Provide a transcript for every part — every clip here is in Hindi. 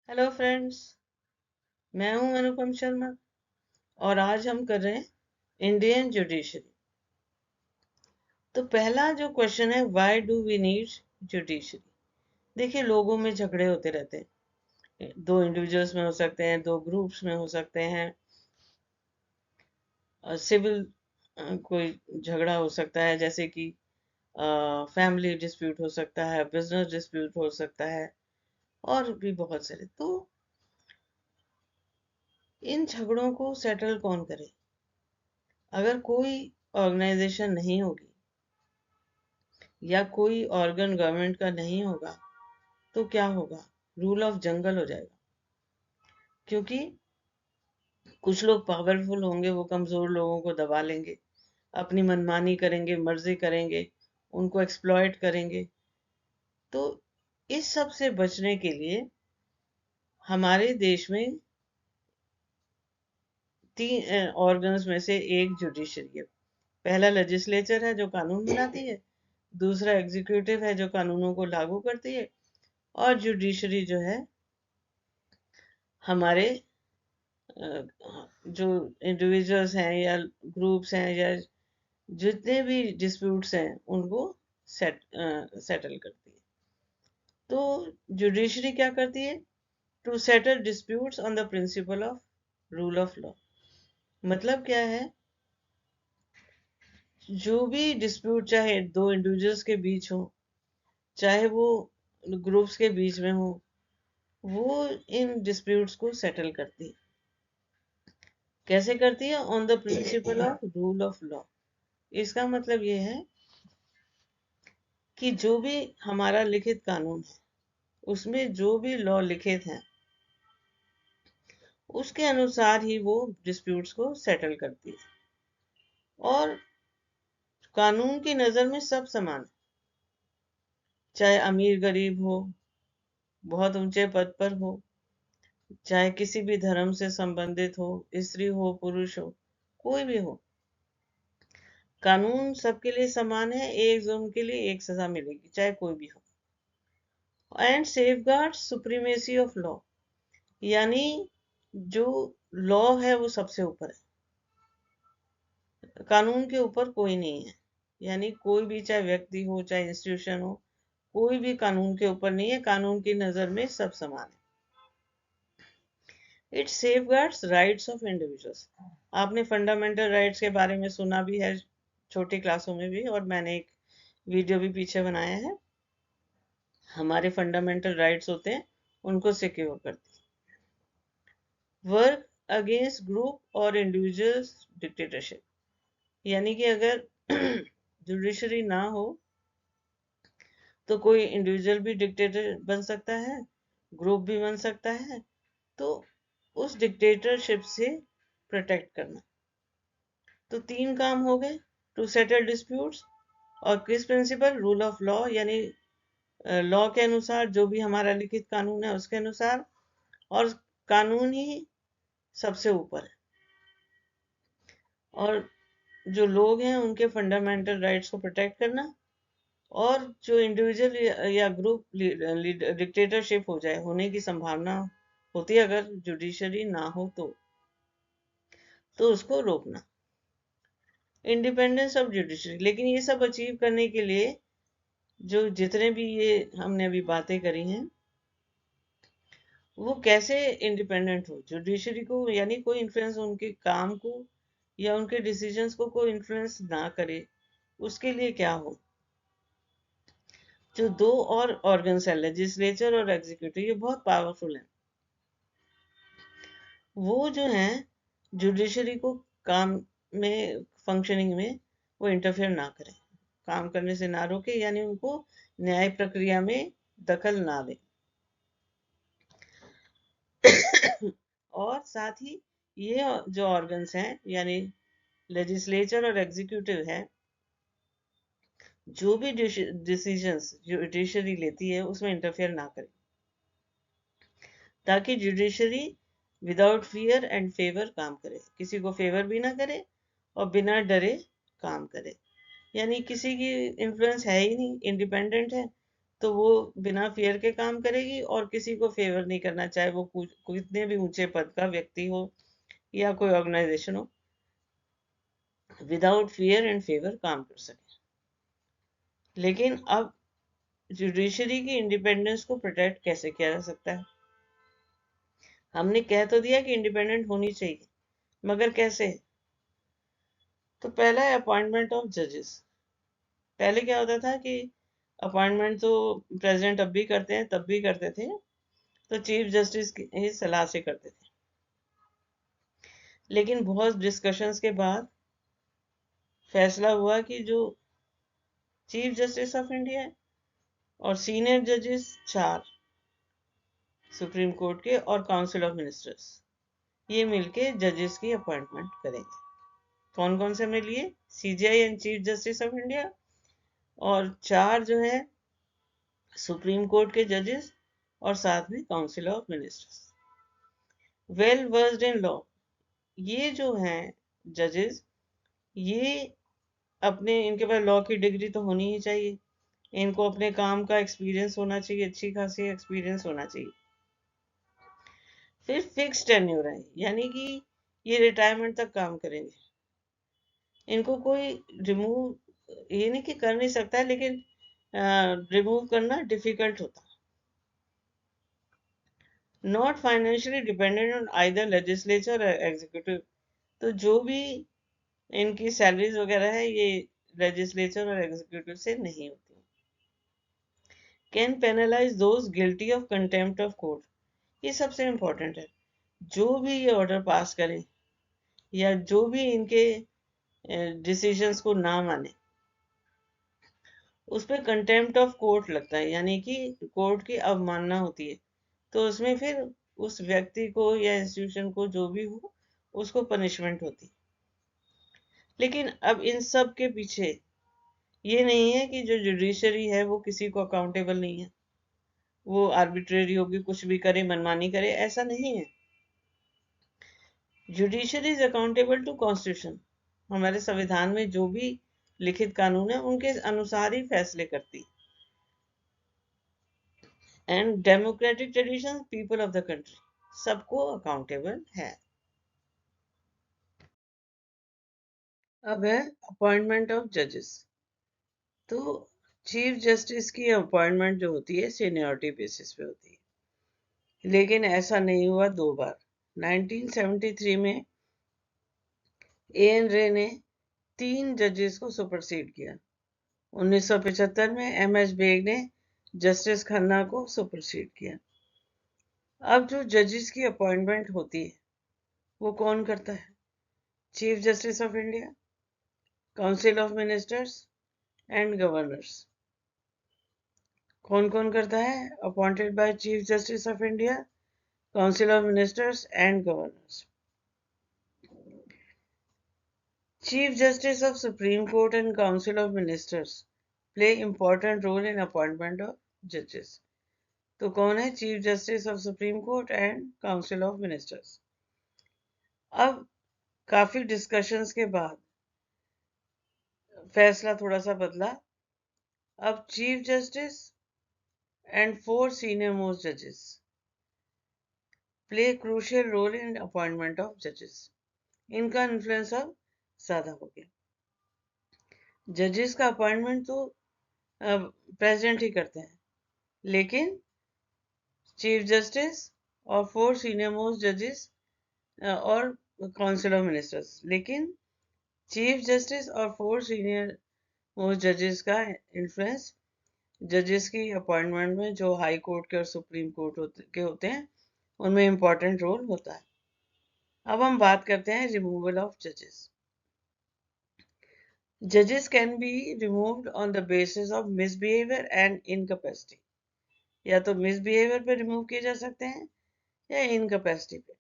Hello friends. मैं हूं अनुपम शर्मा और आज हम कर रहे हैं इंडियन जुडिशरी। तो पहला जो क्वेश्चन है, why do we need judiciary. देखिए, लोगों में झगड़े होते रहते हैं, दो इंडिविजुअल्स में हो सकते हैं, दो ग्रुप्स में हो सकते हैं, सिविल कोई झगड़ा हो सकता है, जैसे कि फैमिली डिस्प्यूट हो सकता है, बिजनेस डिस्प्यूट हो सकता है, और भी बहुत सारे। तो इन झगड़ों को सेटल कौन करे? अगर कोई ऑर्गेनाइजेशन नहीं होगी या कोई ऑर्गन गवर्नमेंट का नहीं होगा तो क्या होगा? रूल ऑफ जंगल हो जाएगा। क्योंकि कुछ लोग पावरफुल होंगे, वो कमजोर लोगों को दबा लेंगे, अपनी मनमानी करेंगे, मर्जी करेंगे, उनको एक्सप्लॉइट करेंगे। तो इस सब से बचने के लिए हमारे देश में तीन ऑर्गन्स में से एक जुडिशरी है। पहला लेजिस्लेचर है जो कानून बनाती है, दूसरा एग्जीक्यूटिव है जो कानूनों को लागू करती है, और जुडिशरी जो है हमारे जो इंडिविजुअल्स हैं या ग्रुप्स हैं या जितने भी डिस्प्यूट्स हैं उनको सेटल करती है। तो जुडिशरी क्या करती है? To settle disputes on the principle of rule of law. मतलब क्या है? जो भी डिस्प्यूट, चाहे दो इंडिविजुअल्स के बीच हो, चाहे वो ग्रुप्स के बीच में हो, वो इन डिस्प्यूट्स को सेटल करती है। कैसे करती है? On the principle of rule of law. इसका मतलब ये है कि जो भी हमारा लिखित कानून है, उसमें जो भी लॉ लिखित हैं, उसके अनुसार ही वो डिस्प्यूट्स को सेटल करती है। और कानून की नजर में सब समान है, चाहे अमीर गरीब हो, बहुत ऊंचे पद पर हो, चाहे किसी भी धर्म से संबंधित हो, स्त्री हो पुरुष हो, कोई भी हो, कानून सबके लिए समान है। एक जुर्म के लिए एक सजा मिलेगी, चाहे कोई भी हो। And safeguard supremacy of law, यानी जो लॉ है वो सबसे ऊपर है, कानून के ऊपर कोई नहीं है। यानी कोई भी, चाहे व्यक्ति हो चाहे इंस्टीट्यूशन हो, कोई भी कानून के ऊपर नहीं है। कानून की नजर में सब समान है। It safeguards rights of individuals. आपने फंडामेंटल राइट्स के बारे में सुना भी है छोटी क्लासों में भी, और मैंने एक वीडियो भी पीछे बनाया है। हमारे फंडामेंटल राइट्स होते हैं, उनको सिक्योर करती है। वर्क अगेंस्ट ग्रुप और इंडिविजुअल्स डिक्टेटरशिप, यानी कि अगर जुडिशरी ना हो तो कोई इंडिविजुअल भी डिक्टेटर बन सकता है, ग्रुप भी बन सकता है। तो उस डिक्टेटरशिप से प्रोटेक्ट करना। तो तीन काम हो गए: टू सेटल डिस्प्यूट्स, और किस प्रिंसिपल? रूल ऑफ लॉ, यानी लॉ के अनुसार, जो भी हमारा लिखित कानून है उसके अनुसार, और कानून ही सबसे ऊपर है। और जो लोग हैं उनके फंडामेंटल राइट्स को प्रोटेक्ट करना, और जो इंडिविजुअल या ग्रुप डिक्टेटरशिप हो जाए, होने की संभावना होती है अगर जुडिशरी ना हो तो उसको रोकना। Independence of judiciary. लेकिन ये सब अचीव करने के लिए जो जितने भी ये हमने अभी बातें करी हैं, वो कैसे इंडिपेंडेंट हो जुडिशरी को, यानी कोई इन्फ्लुएंस उनके काम को या उनके डिसीजंस को कोई इन्फ्लुएंस ना करे, उसके लिए क्या हो? जो दो और ऑर्गन्स है, लेजिस्लेचर और एग्जीक्यूटिव, ये बहुत पावरफुल है। वो जो है जुडिशरी को काम में, फंक्शनिंग में वो इंटरफेयर ना करें, काम करने से ना रोके, यानी उनको न्याय प्रक्रिया में दखल ना दे। और साथ ही ये जो ऑर्गन्स हैं, यानी लेजिस्लेचर और एग्जीक्यूटिव है, जो भी डिसीजंस जुडिशरी लेती है उसमें इंटरफेयर ना करे, ताकि judiciary without fear and favour काम करे, किसी को फेवर भी ना करे और बिना डरे काम करे। यानी किसी की इन्फ्लुएंस है ही नहीं, इंडिपेंडेंट है, तो वो बिना फेयर के काम करेगी और किसी को फेवर नहीं करना, चाहे वो कितने भी ऊंचे पद का व्यक्ति हो या कोई ऑर्गेनाइजेशन हो, विदाउट फियर एंड फेवर काम कर सके। लेकिन अब जुडिशरी की इंडिपेंडेंस को प्रोटेक्ट कैसे किया जा सकता है? हमने कह तो दिया कि इंडिपेंडेंट होनी चाहिए, मगर कैसे? तो पहला है अपॉइंटमेंट ऑफ जजेस। पहले क्या होता था कि अपॉइंटमेंट तो प्रेसिडेंट अब भी करते हैं, तब भी करते थे, तो चीफ जस्टिस की सलाह से करते थे। लेकिन बहुत डिस्कशंस के बाद फैसला हुआ कि जो चीफ जस्टिस ऑफ इंडिया है और सीनियर जजेस 4 सुप्रीम कोर्ट के और काउंसिल ऑफ मिनिस्टर्स, ये मिलके जजेस की अपॉइंटमेंट करेंगे। कौन कौन से में लिए? CGI and chief justice of India, और 4 जो है सुप्रीम कोर्ट के जजेस, और साथ में council of ministers well versed in law. ये जो हैं जजेस, ये इनके पास लॉ की डिग्री तो होनी ही चाहिए, इनको अपने काम का एक्सपीरियंस होना चाहिए, अच्छी खासी एक्सपीरियंस होना चाहिए। फिर फिक्स टेन्योर है, यानी कि ये रिटायरमेंट तक काम करेंगे, इनको कोई रिमूव ये नहीं कि कर नहीं सकता है, लेकिन रिमूव करना डिफिकल्ट होता। Not financially dependent on either legislature और एग्जीक्यूटिव। तो जो भी इनकी सैलरीज वगैरह है, ये लेजिस्लेचर और एग्जीक्यूटिव से नहीं होती। Can penalise those guilty of contempt of court. ये सबसे इंपॉर्टेंट है, जो भी ये ऑर्डर पास करें या जो भी इनके डिसीजंस को ना माने, उस पर कंटेम्प्ट ऑफ कोर्ट लगता है, यानी कि कोर्ट की अवमानना होती है। तो उसमें फिर उस व्यक्ति को या इंस्टीट्यूशन को जो भी हो, उसको पनिशमेंट होती। लेकिन अब इन सब के पीछे ये नहीं है कि जो जुडिशरी है वो किसी को अकाउंटेबल नहीं है, वो आर्बिट्रेरी होगी, कुछ भी करे, मनमानी करे, ऐसा नहीं है। Judiciary is accountable to constitution. हमारे संविधान में जो भी लिखित कानून है उनके अनुसार ही फैसले करती। And democratic tradition, people of the country, सबको अकाउंटेबल है। अब है अपॉइंटमेंट ऑफ जजेस। तो चीफ जस्टिस की अपॉइंटमेंट जो होती है सीनियरिटी बेसिस पे होती है, लेकिन ऐसा नहीं हुआ 2 बार। 1973 में एन रे ने 3 जजेस को सुपरसीड किया। 1975 में एम.एच. बेग ने जस्टिस खन्ना को सुपरसीड किया। अब जो जजेस की अपॉइंटमेंट होती है वो कौन करता है? Chief justice of India, council of ministers and governors. कौन कौन करता है? Appointed by chief justice of India, council of ministers and governors. Chief Justice of Supreme Court and Council of Ministers play important role in appointment of judges. तो कौन है? Chief justice of supreme court and council of ministers. अब काफी डिस्कशंस के बाद फैसला थोड़ा सा बदला। अब chief justice and 4 senior most जजेस play crucial role in appointment of जजेस। इनका इन्फ्लुएंस अब ज्यादा हो गया। जजेस का अपॉइंटमेंट तो प्रेसिडेंट ही करते हैं, लेकिन चीफ जस्टिस और 4 सीनियर मोस्ट जजेस और काउंसिल ऑफ मिनिस्टर्स, लेकिन चीफ जस्टिस और 4 सीनियर मोस्ट जजेस का इन्फ्लुएंस जजेस की अपॉइंटमेंट में, जो हाई कोर्ट के और सुप्रीम कोर्ट के होते हैं, उनमें इंपॉर्टेंट रोल होता है। अब हम बात करते हैं रिमूवल ऑफ जजेस। जजेस can be removed on the basis of misbehaviour and incapacity. या तो मिसबिहेवियर पे रिमूव किए जा सकते हैं या इनकैपेसिटी पे।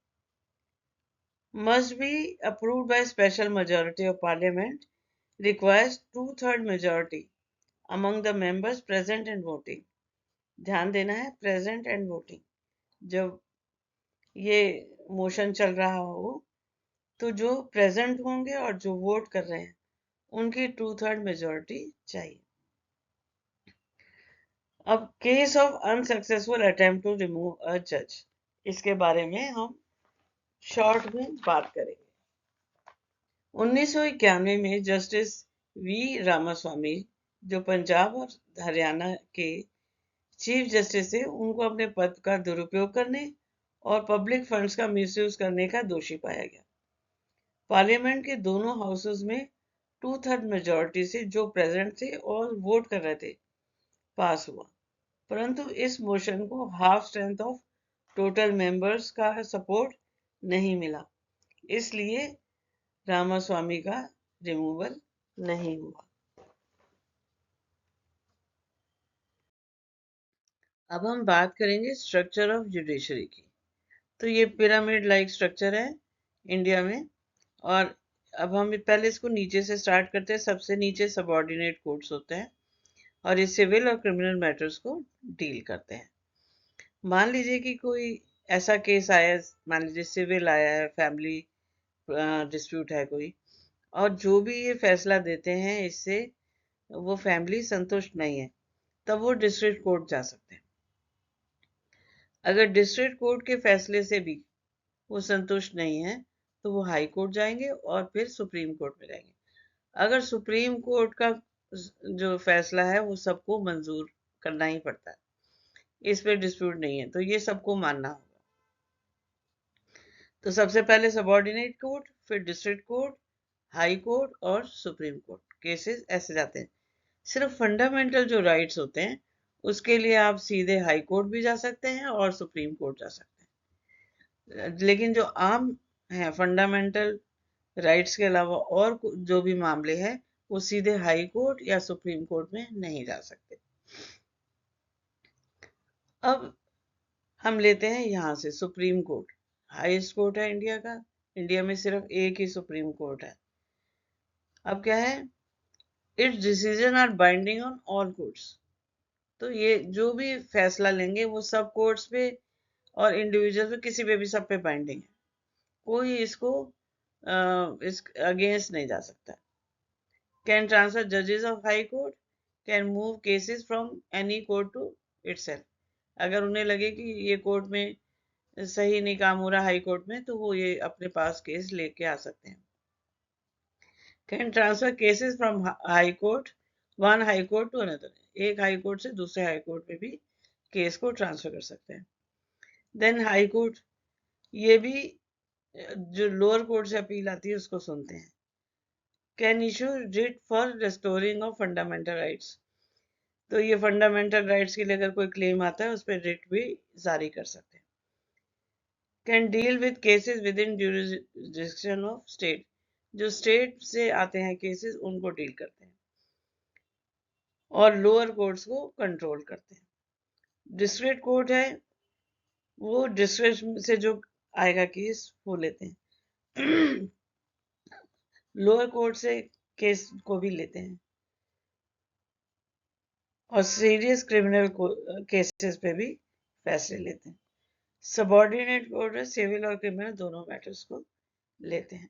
Must be approved by special majority of parliament, requires 2/3 majority among the members present and voting। ध्यान देना है, प्रेजेंट एंड वोटिंग। जब ये मोशन चल रहा हो तो जो प्रेजेंट होंगे और जो वोट कर रहे हैं उनकी 2/3 मेजोरिटी चाहिए। अब case of unsuccessful attempt to remove a जज, इसके बारे में हम शॉर्ट में बात करेंगे। 1991 में जस्टिस वी रामास्वामी, जो पंजाब और हरियाणा के चीफ जस्टिस थे, उनको अपने पद का दुरुपयोग करने और पब्लिक फंड्स का मिसयूज करने का दोषी पाया गया। पार्लियामेंट के दोनों हाउसेस में 2/3 मेजोरिटी से जो प्रेजेंट थे और वोट कर रहे थे, पास हुआ। परंतु इस मोशन को half strength of total members का सपोर्ट नहीं मिला, इसलिए रामास्वामी का रिमूवल नहीं हुआ। अब हम बात करेंगे स्ट्रक्चर ऑफ जुडिशरी की। तो ये पिरामिड लाइक स्ट्रक्चर है इंडिया में, और अब हम पहले इसको नीचे से स्टार्ट करते हैं। सबसे नीचे सबऑर्डिनेट कोर्ट्स होते हैं और ये सिविल और क्रिमिनल मैटर्स को डील करते हैं। मान लीजिए कि कोई ऐसा केस आया, मान लीजिए सिविल आया है, फैमिली डिस्प्यूट है कोई, और जो भी ये फैसला देते हैं इससे वो फैमिली संतुष्ट नहीं है, तब वो डिस्ट्रिक्ट कोर्ट जा सकते हैं। अगर डिस्ट्रिक्ट कोर्ट के फैसले से भी वो संतुष्ट नहीं है तो वो हाई कोर्ट जाएंगे और फिर सुप्रीम कोर्ट में जाएंगे। अगर सुप्रीम कोर्ट का जो फैसला है वो सबको मंजूर करना ही पड़ता है, इस पे डिस्प्यूट नहीं है, तो ये सबको मानना होगा। तो सबसे पहले सबऑर्डिनेट कोर्ट, फिर डिस्ट्रिक्ट कोर्ट, हाई कोर्ट और सुप्रीम कोर्ट केसेस ऐसे जाते हैं। सिर्फ फंडामेंटल जो राइट्स होते हैं उसके लिए आप सीधे हाई कोर्ट भी जा सकते हैं और सुप्रीम कोर्ट जा सकते हैं। लेकिन जो आम है फंडामेंटल राइट्स के अलावा और जो भी मामले हैं वो सीधे हाई कोर्ट या सुप्रीम कोर्ट में नहीं जा सकते। अब हम लेते हैं यहाँ से सुप्रीम कोर्ट, हाईएस्ट कोर्ट है इंडिया का। इंडिया में सिर्फ एक ही सुप्रीम कोर्ट है। अब क्या है, its decision are binding on all courts. तो ये जो भी फैसला लेंगे वो सब कोर्ट्स पे और इंडिविजुअल पे, किसी पे भी, सब पे बाइंडिंग है। कोई इसको इस अगेंस्ट नहीं जा सकता। कैन ट्रांसफर जजेस of high court, can move cases from any court to itself. अगर उन्हें लगे कि ये कोर्ट में सही नहीं काम हो रहा हाई कोर्ट में, तो वो ये अपने पास केस लेके आ सकते हैं। Can transfer cases from high court, one high court to another. एक हाई कोर्ट से दूसरे हाई कोर्ट में भी केस को ट्रांसफर कर सकते हैं। देन हाई कोर्ट ये भी जो लोअर कोर्ट से अपील आती है उसको सुनते हैं। Can issue writ for restoring of fundamental rights. तो ये फंडामेंटल राइट्स के लिए अगर कोई क्लेम आता है उस पर रिट भी जारी कर सकते हैं। Can deal with cases with in jurisdiction of state. जो स्टेट से आते हैं केसेस उनको डील करते हैं और लोअर कोर्ट्स को कंट्रोल करते हैं। डिस्ट्रिक्ट कोर्ट है, वो डिस्ट्रिक्ट से जो आएगा केस वो लेते हैं। लोअर कोर्ट से केस को भी लेते हैं और सीरियस क्रिमिनल केसेस पे भी फैसले लेते हैं। सबऑर्डिनेट कोर्ट है, सिविल और क्रिमिनल दोनों मैटर्स को लेते हैं।